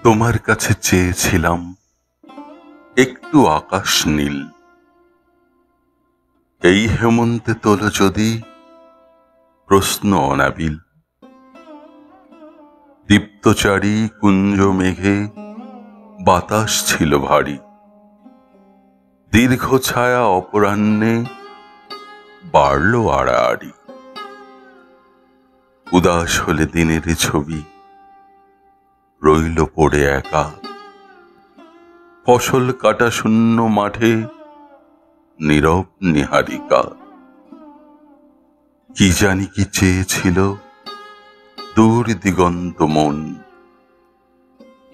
তোমার কাছে চেয়েছিলাম একটু আকাশ নীল। এই হেমন্তে তোলো যদি প্রশ্ন অনাবিল। দীপ্তচারী কুঞ্জ মেঘে বাতাস ছিল ভারী। দীর্ঘ ছায়া অপরাহ্নে বাড়ল আড়াআড়ি। উদাস হলে দিনের ছবি রইল পড়ে একা। ফসল কাটা শূন্য মাঠে নীরব নিহারিকা। কি জানি কি চেয়েছিল দূর দিগন্ত মন।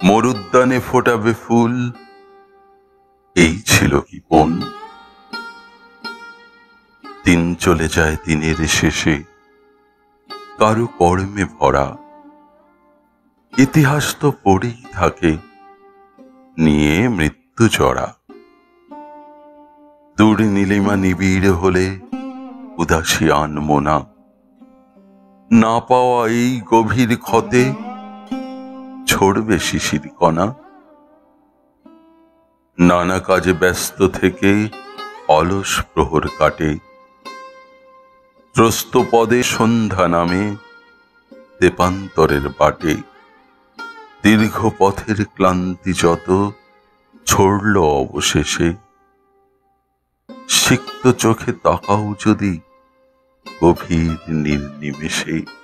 মরুদ্যানে ফোটাবে ফুল, এই ছিল কি পণ। দিন চলে যায় দিনের শেষে কারো কর্মে ভরা। ইতিহাস তো পড়েই থাকে নিয়ে মৃত্যু জড়া। দূর নীলিমা নিবিড় হলে উদাসী আনমনা। না পাওয়া এই গভীর ক্ষতে ছড়বে শিশির কণা। নানা কাজে ব্যস্ত থেকে অলস প্রহর কাটে। ত্রস্ত পদে সন্ধ্যা নামে তেপান্তরের বাটে। দীর্ঘ পথের ক্লান্তি যত ছড়ল অবশেষে। সিক্ত চোখে তাকাও যদি গভীর নির্নিমেষে।